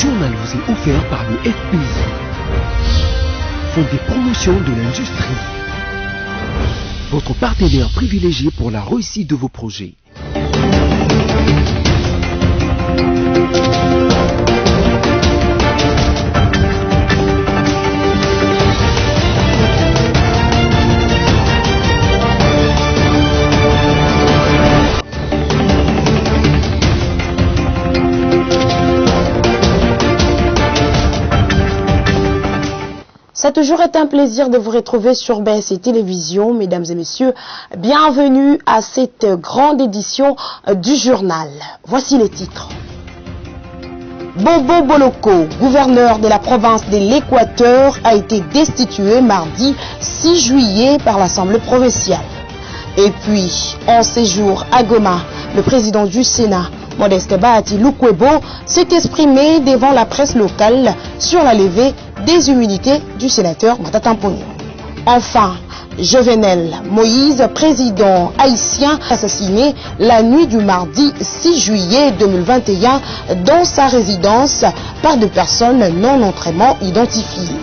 journal vous est offert par le FPI, Fonds des promotions de l'industrie, votre partenaire privilégié pour la réussite de vos projets. Ça a toujours été un plaisir de vous retrouver sur BSC Télévision, mesdames et messieurs. Bienvenue à cette grande édition du journal. Voici les titres. Bobo Boloko, gouverneur de la province de l'Équateur, a été destitué mardi 6 juillet par l'Assemblée provinciale. Et puis, en séjour à Goma, le président du Sénat, Modeste Bahati Lukwebo, s'est exprimé devant la presse locale sur la levée des immunités du sénateur Matata Mponyo. Enfin, Jovenel Moïse, président haïtien, assassiné la nuit du mardi 6 juillet 2021 dans sa résidence par des personnes non autrement identifiées.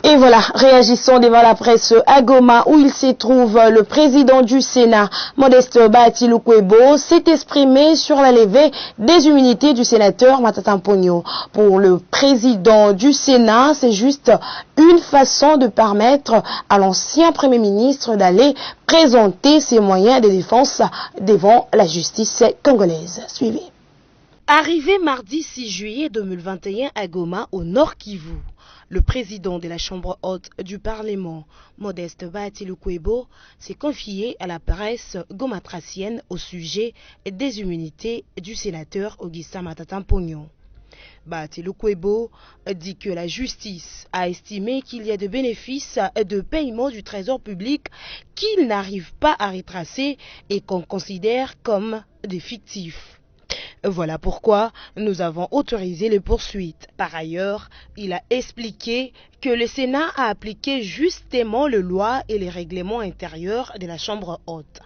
Et voilà, réagissons devant la presse à Goma où il se trouve le président du Sénat, Modeste Bahati Lukwebo, s'est exprimé sur la levée des immunités du sénateur Matata Mponyo. Pour le président du Sénat, c'est juste une façon de permettre à l'ancien Premier ministre d'aller présenter ses moyens de défense devant la justice congolaise. Suivez. Arrivé mardi 6 juillet 2021 à Goma, au Nord Kivu, le président de la Chambre haute du Parlement, Modeste Bahati Lukwebo, s'est confié à la presse gomatracienne au sujet des immunités du sénateur Augustin Matata Mponyo. Bahati Lukwebo dit que la justice a estimé qu'il y a des bénéfices de paiement du trésor public qu'il n'arrive pas à retracer et qu'on considère comme des fictifs. Voilà pourquoi nous avons autorisé les poursuites. Par ailleurs, il a expliqué que le Sénat a appliqué justement les lois et les règlements intérieurs de la Chambre haute.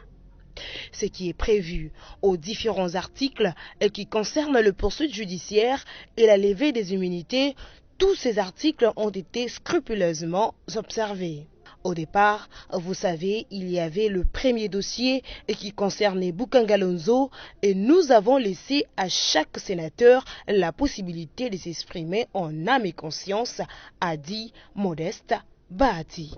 Ce qui est prévu aux différents articles qui concernent les poursuites judiciaires et la levée des immunités, tous ces articles ont été scrupuleusement observés. Au départ, vous savez, il y avait le premier dossier qui concernait Bukangalonzo et nous avons laissé à chaque sénateur la possibilité de s'exprimer en âme et conscience, a dit Modeste Bahati.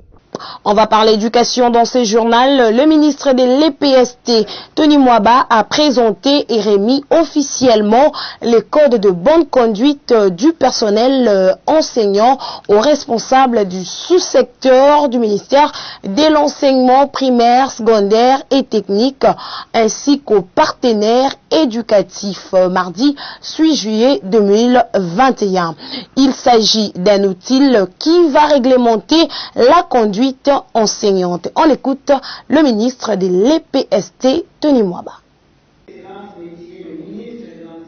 On va parler éducation dans ce journal. Le ministre de l'EPST, Tony Mwaba, a présenté et remis officiellement les codes de bonne conduite du personnel enseignant aux responsables du sous-secteur du ministère de l'enseignement primaire, secondaire et technique, ainsi qu'aux partenaires éducatifs, mardi 8 juillet 2021. Il s'agit d'un outil qui va réglementer la conduite enseignante. On écoute le ministre de l'EPST, Tony Mwaba.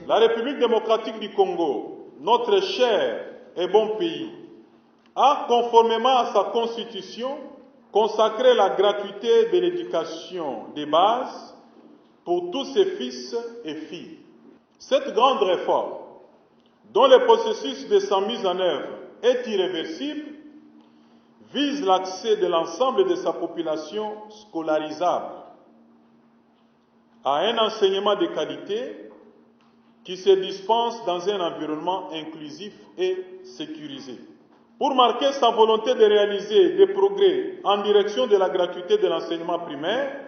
La République démocratique du Congo, notre cher et bon pays, a, conformément à sa constitution, consacré la gratuité de l'éducation de base pour tous ses fils et filles. Cette grande réforme, dont le processus de sa mise en œuvre est irréversible, vise l'accès de l'ensemble de sa population scolarisable à un enseignement de qualité qui se dispense dans un environnement inclusif et sécurisé. Pour marquer sa volonté de réaliser des progrès en direction de la gratuité de l'enseignement primaire,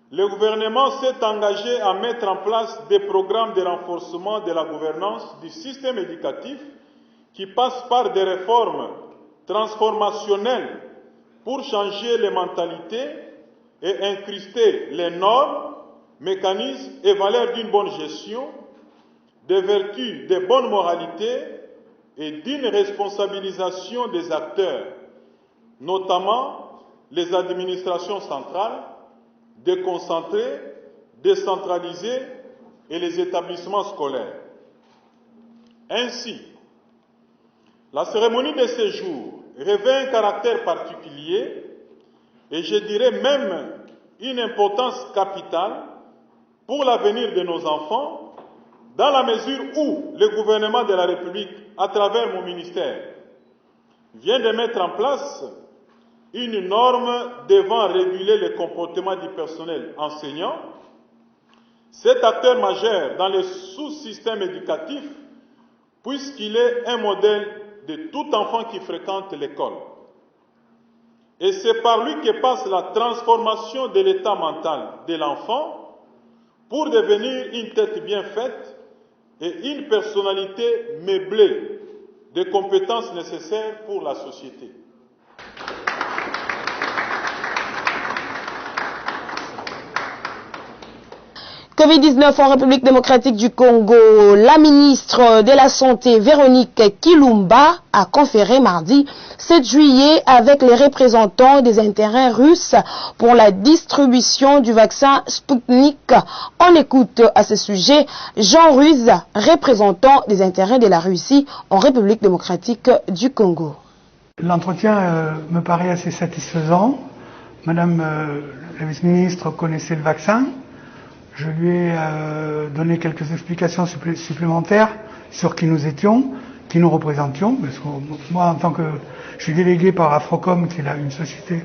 le gouvernement s'est engagé à mettre en place des programmes de renforcement de la gouvernance du système éducatif qui passent par des réformes transformationnelles pour changer les mentalités et incruster les normes, mécanismes et valeurs d'une bonne gestion, des vertus, des bonnes moralités et d'une responsabilisation des acteurs, notamment les administrations centrales, déconcentrées, décentralisées et les établissements scolaires. Ainsi, la cérémonie de séjour revêt un caractère particulier et je dirais même une importance capitale pour l'avenir de nos enfants dans la mesure où le gouvernement de la République, à travers mon ministère, vient de mettre en place une norme devant réguler le comportement du personnel enseignant, cet acteur majeur dans le sous-système éducatif, puisqu'il est un modèle de tout enfant qui fréquente l'école. Et c'est par lui que passe la transformation de l'état mental de l'enfant pour devenir une tête bien faite et une personnalité meublée de compétences nécessaires pour la société. Covid-19 en République démocratique du Congo, la ministre de la Santé, Véronique Kilumba, a conféré mardi 7 juillet avec les représentants des intérêts russes pour la distribution du vaccin Sputnik. On écoute à ce sujet Jean Ruiz, représentant des intérêts de la Russie en République démocratique du Congo. L'entretien me paraît assez satisfaisant. Madame la vice-ministre connaissait le vaccin. Je lui ai donné quelques explications supplémentaires sur qui nous étions, qui nous représentions, parce que moi, en tant que je suis délégué par Afrocom, qui est une société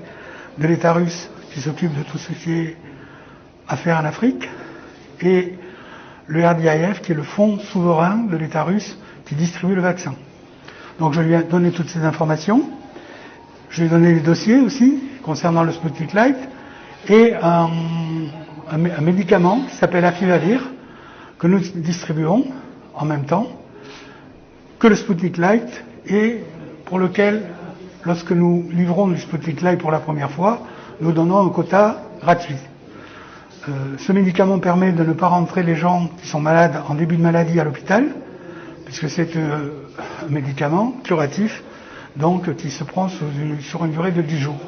de l'État russe qui s'occupe de tout ce qui est affaires en Afrique, et le RDIF, qui est le fonds souverain de l'État russe qui distribue le vaccin. Donc je lui ai donné toutes ces informations. Je lui ai donné les dossiers aussi concernant le Sputnik Light et un médicament qui s'appelle Afivavir, que nous distribuons en même temps que le Sputnik Light, et pour lequel, lorsque nous livrons du Sputnik Light pour la première fois, nous donnons un quota gratuit. Ce médicament permet de ne pas rentrer les gens qui sont malades en début de maladie à l'hôpital, puisque c'est un médicament curatif, donc qui se prend sur une durée de 10 jours.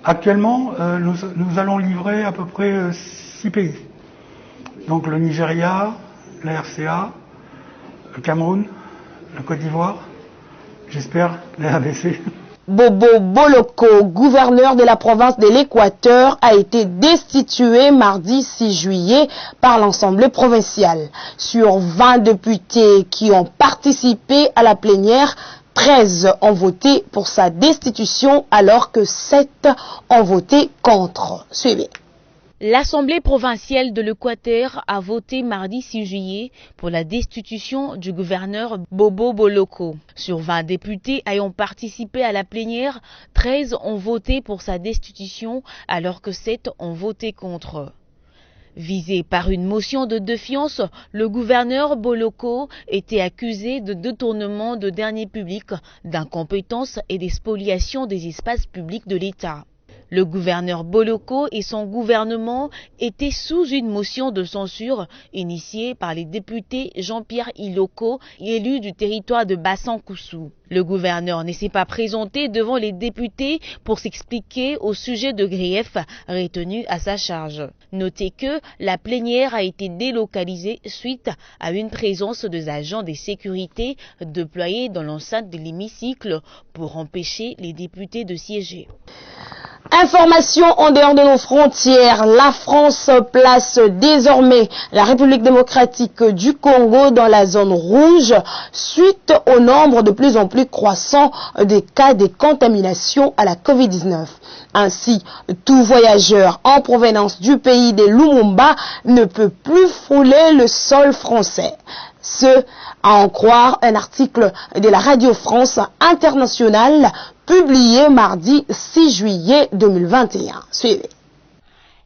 Actuellement, nous allons livrer à peu près 6 pays. Donc le Nigeria, la RCA, le Cameroun, la Côte d'Ivoire, j'espère la RDC. Bobo Boloko, gouverneur de la province de l'Équateur, a été destitué mardi 6 juillet par l'Assemblée provinciale. Sur 20 députés qui ont participé à la plénière, 13 ont voté pour sa destitution alors que 7 ont voté contre. Suivez. L'Assemblée provinciale de l'Équateur a voté mardi 6 juillet pour la destitution du gouverneur Bobo Boloko. Sur 20 députés ayant participé à la plénière, 13 ont voté pour sa destitution alors que 7 ont voté contre. Visé par une motion de défiance, le gouverneur Boloko était accusé de détournement de deniers publics, d'incompétence et d'expoliation des espaces publics de l'État. Le gouverneur Boloko et son gouvernement étaient sous une motion de censure initiée par les députés Jean-Pierre Iloko, élu du territoire de Bassan-Koussou. Le gouverneur ne s'est pas présenté devant les députés pour s'expliquer au sujet de griefs retenus à sa charge. Notez que la plénière a été délocalisée suite à une présence des agents de sécurité déployés dans l'enceinte de l'hémicycle pour empêcher les députés de siéger. Information en dehors de nos frontières, la France place désormais la République démocratique du Congo dans la zone rouge suite au nombre de plus en plus croissant des cas de contamination à la Covid-19. Ainsi, tout voyageur en provenance du pays de Lumumba ne peut plus fouler le sol français. Ce, à en croire un article de la Radio France Internationale publié mardi 6 juillet 2021. Suivez.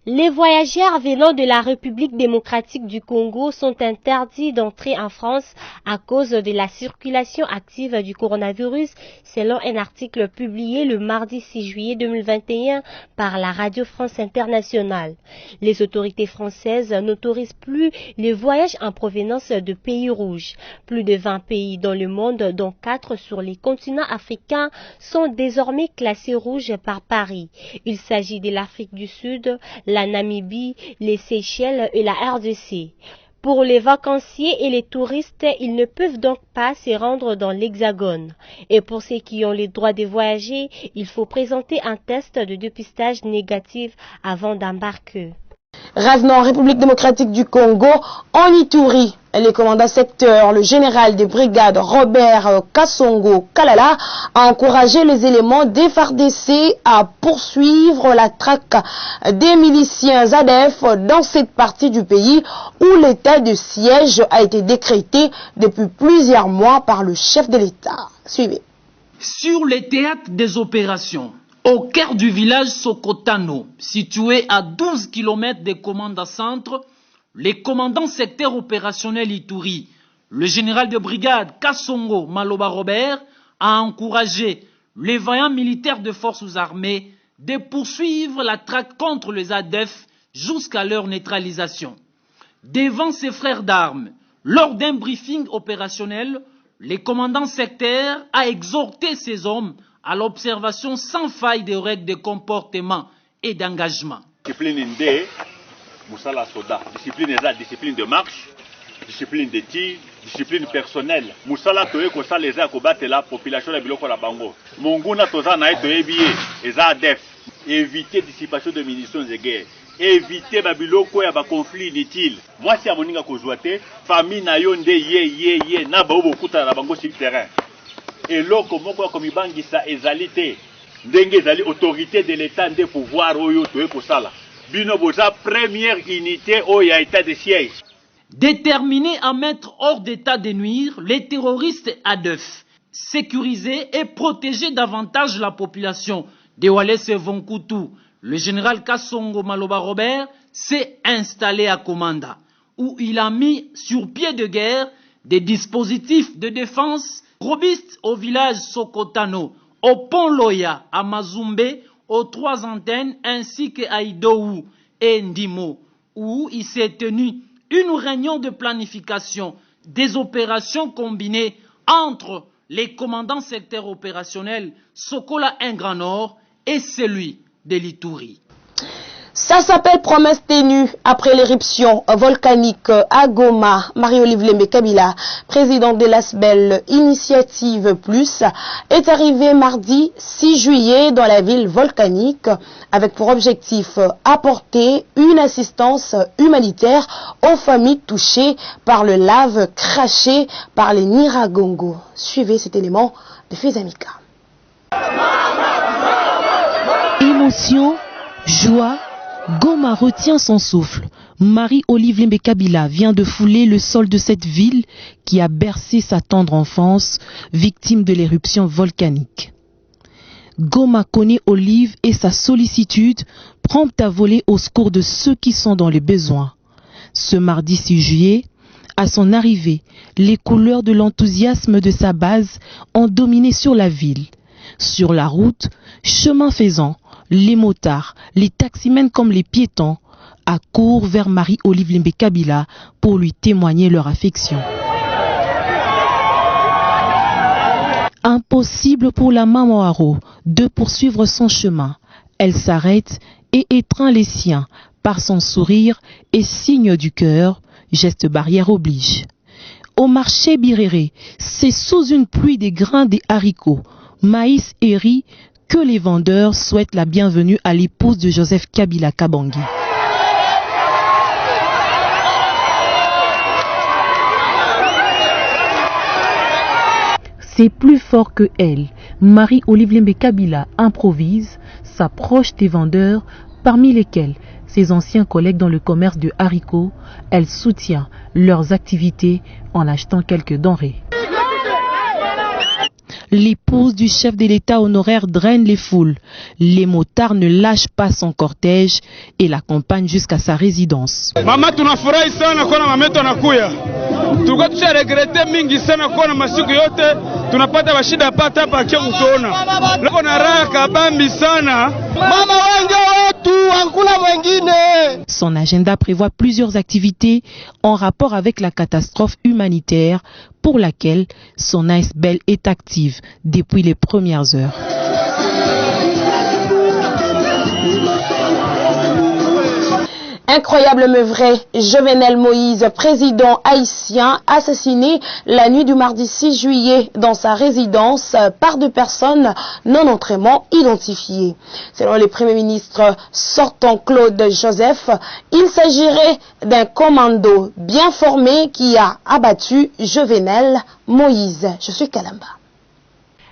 Les voyageurs venant de la République démocratique du Congo sont interdits d'entrer en France à cause de la circulation active du coronavirus, selon un article publié le mardi 6 juillet 2021 par la Radio France Internationale. Les autorités françaises n'autorisent plus les voyages en provenance de pays rouges. Plus de 20 pays dans le monde, dont 4 sur les continents africains, sont désormais classés rouges par Paris. Il s'agit de l'Afrique du Sud, la Namibie, les Seychelles et la RDC. Pour les vacanciers et les touristes, ils ne peuvent donc pas se rendre dans l'Hexagone. Et pour ceux qui ont le droit de voyager, il faut présenter un test de dépistage négatif avant d'embarquer. Revenons en République démocratique du Congo, en Ituri. Le commandant secteur, le général de brigade Robert Kassongo Kalala, a encouragé les éléments des FARDC à poursuivre la traque des miliciens ADF dans cette partie du pays où l'état de siège a été décrété depuis plusieurs mois par le chef de l'État. Suivez. Sur les théâtres des opérations, au cœur du village Sokotano, situé à 12 km des commandes centre, les commandants secteur opérationnel Ituri, le général de brigade Kassongo Maloba Robert, a encouragé les vaillants militaires de forces armées de poursuivre la traque contre les ADF jusqu'à leur neutralisation. Devant ses frères d'armes, lors d'un briefing opérationnel, le commandant secteur a exhorté ses hommes à l'observation sans faille des règles de comportement et d'engagement. Moussala Soda, discipline est là, discipline de marche, discipline de tir, discipline personnelle. Moussala toye ko sa les a ko battre la population de biloko la bango. Monguna toza na etoye biye, eza ADF. Éviter dissipation de munitions de guerre. Éviter babiloko ya ba conflit inutile. Moi si amoninga ko joate, famille na yo nde ye na ba obokuta na bango sur terrain. Et loko moko comme ibangisa ezalité. Ndenge ezali autorité de l'état nde pouvoir oyo toye ko sala. Binoboza, première unité au état de siège. Déterminé à mettre hors d'état de nuire les terroristes ADF, sécuriser et protéger davantage la population de Walese Vonkutu, le général Kassongo Maloba Robert s'est installé à Komanda, où il a mis sur pied de guerre des dispositifs de défense robustes au village Sokotano, au pont Loya, à Mazumbe, aux 3 antennes ainsi qu'à Idoou et Ndimo, où il s'est tenu une réunion de planification des opérations combinées entre les commandants secteurs opérationnels Sokola 1 Grand Nord et celui de l'Ituri. Ça s'appelle promesse ténue après l'éruption volcanique à Goma. Marie-Olive Lembe Kabila, présidente de l'ASBEL Initiative Plus, est arrivée mardi 6 juillet dans la ville volcanique avec pour objectif apporter une assistance humanitaire aux familles touchées par le lave craché par les Niragongo. Suivez cet élément de Fezamika. Émotion, joie, Goma retient son souffle. Marie-Olive Lembe Kabila vient de fouler le sol de cette ville qui a bercé sa tendre enfance, victime de l'éruption volcanique. Goma connaît Olive et sa sollicitude, prompte à voler au secours de ceux qui sont dans les besoins. Ce mardi 6 juillet, à son arrivée, les couleurs de l'enthousiasme de sa base ont dominé sur la ville. Sur la route, chemin faisant, les motards, les taximens comme les piétons accourent vers Marie-Olive Lembe Kabila pour lui témoigner leur affection. Impossible pour la maman Haro de poursuivre son chemin. Elle s'arrête et étreint les siens par son sourire et signe du cœur, geste barrière oblige. Au marché Biréré, c'est sous une pluie des grains des haricots, maïs et riz que les vendeurs souhaitent la bienvenue à l'épouse de Joseph Kabila Kabangi. C'est plus fort que elle. Marie-Olive Lembe Kabila improvise, s'approche des vendeurs, parmi lesquels ses anciens collègues dans le commerce de haricots. Elle soutient leurs activités en achetant quelques denrées. L'épouse du chef de l'État honoraire draine les foules. Les motards ne lâchent pas son cortège et l'accompagnent jusqu'à sa résidence. Mama tunafurahi sana kuona mama yetu anakuya. Tulikuwa tusharegrete mingi sana kuona masiku yote tunapata bashida pata hapa kia kutuona. Leo na raha kabambi sana. Mama wengi wetu hakuna mwingine. Son agenda prévoit plusieurs activités en rapport avec la catastrophe humanitaire pour laquelle son ASBEL est active depuis les premières heures. Incroyable mais vrai, Jovenel Moïse, président haïtien, assassiné la nuit du mardi 6 juillet dans sa résidence par 2 personnes non autrement identifiées. Selon le Premier ministre sortant Claude Joseph, il s'agirait d'un commando bien formé qui a abattu Jovenel Moïse. Je suis Kalamba.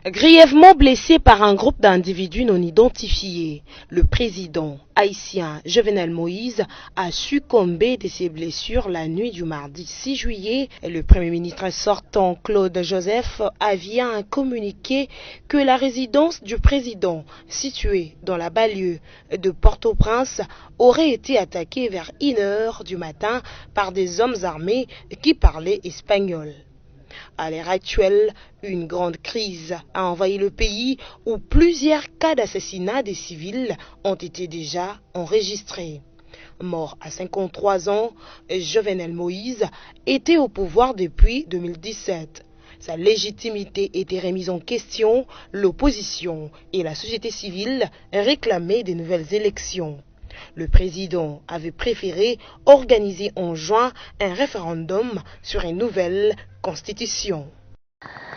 Grièvement blessé par un groupe d'individus non identifiés, le président haïtien Jovenel Moïse a succombé de ses blessures la nuit du mardi 6 juillet. Et le Premier ministre sortant Claude Joseph a vient communiquer que la résidence du président, située dans la banlieue de Port-au-Prince, aurait été attaquée vers 1h du matin par des hommes armés qui parlaient espagnol. À l'heure actuelle, une grande crise a envahi le pays où plusieurs cas d'assassinat des civils ont été déjà enregistrés. Mort à 53 ans, Jovenel Moïse était au pouvoir depuis 2017. Sa légitimité était remise en question, l'opposition et la société civile réclamaient de nouvelles élections. Le président avait préféré organiser en juin un référendum sur une nouvelle constitution.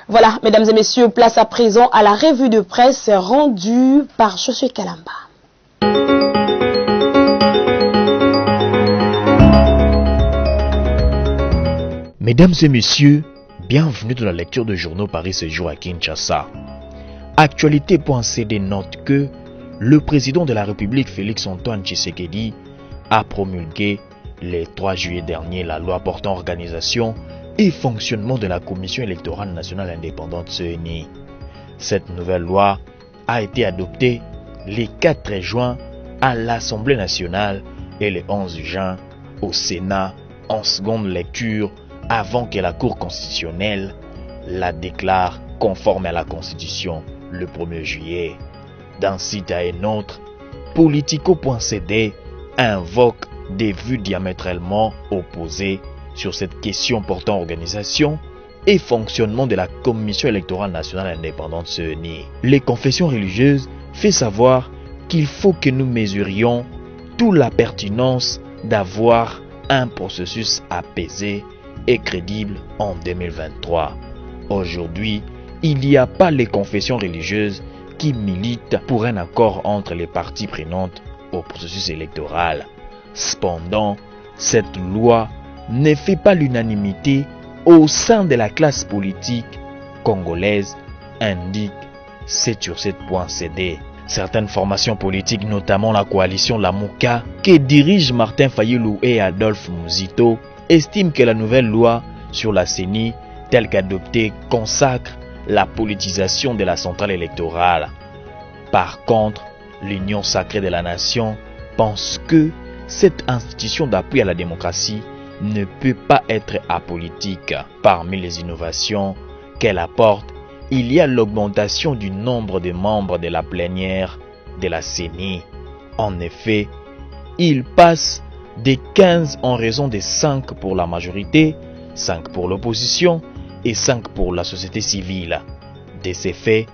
Voilà, mesdames et messieurs, place à présent à la revue de presse rendue par Josué Kalamba. Mesdames et messieurs, bienvenue dans la lecture de journaux Paris ce jour à Kinshasa. Actualité.cd note que le président de la République Félix-Antoine Tshisekedi a promulgué le 3 juillet dernier la loi portant organisation et fonctionnement de la Commission électorale nationale indépendante CENI. Cette nouvelle loi a été adoptée le 4 juin à l'Assemblée nationale et le 11 juin au Sénat en seconde lecture avant que la Cour constitutionnelle la déclare conforme à la Constitution le 1er juillet. D'un site à un autre, Politico.cd invoque des vues diamétralement opposées sur cette question portant organisation et fonctionnement de la Commission électorale nationale indépendante CENI. Les confessions religieuses font savoir qu'il faut que nous mesurions toute la pertinence d'avoir un processus apaisé et crédible en 2023. Aujourd'hui, il n'y a pas les confessions religieuses qui militent pour un accord entre les parties prenantes au processus électoral. Cependant, cette loi ne fait pas l'unanimité au sein de la classe politique congolaise, indique 7sur7.cd. Certaines formations politiques, notamment la coalition Lamuka, que dirigent Martin Fayulu et Adolphe Muzito, estiment que la nouvelle loi sur la CENI, telle qu'adoptée, consacre la politisation de la centrale électorale. Par contre, l'Union sacrée de la nation pense que cette institution d'appui à la démocratie ne peut pas être apolitique. Parmi les innovations qu'elle apporte, il y a l'augmentation du nombre de membres de la plénière de la CENI. En effet, il passe de 15 en raison de 5 pour la majorité, 5 pour l'opposition et 5 pour la société civile. De ces faits,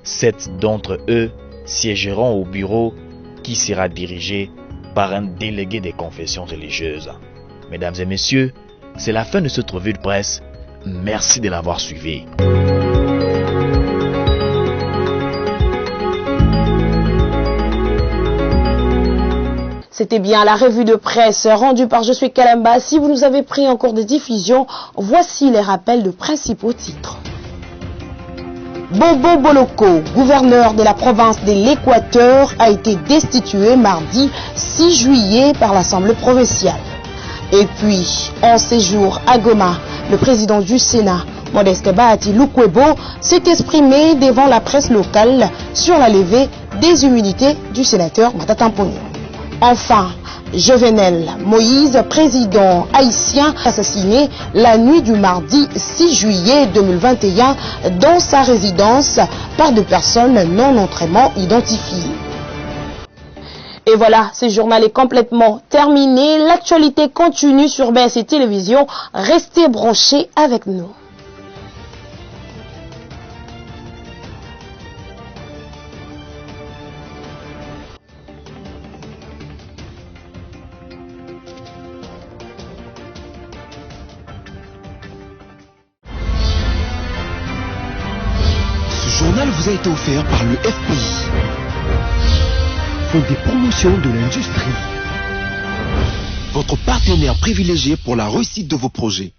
7 d'entre eux siégeront au bureau qui sera dirigé par un délégué des confessions religieuses. Mesdames et messieurs, c'est la fin de cette revue de presse. Merci de l'avoir suivi. C'était bien la revue de presse rendue par Josué Kalamba. Si vous nous avez pris en cours de diffusion, voici les rappels de principaux titres. Bobo Boloko, gouverneur de la province de l'Équateur, a été destitué mardi 6 juillet par l'Assemblée provinciale. Et puis, en séjour à Goma, le président du Sénat, Modeste Bahati Lukwebo, s'est exprimé devant la presse locale sur la levée des immunités du sénateur Matata Mponyo. Enfin, Jovenel Moïse, président haïtien, assassiné la nuit du mardi 6 juillet 2021 dans sa résidence par 2 personnes non autrement identifiées. Et voilà, ce journal est complètement terminé. L'actualité continue sur BSC Télévision. Restez branchés avec nous. journal vous a été offert par le FPI, Fonds des promotions de l'industrie, votre partenaire privilégié pour la réussite de vos projets.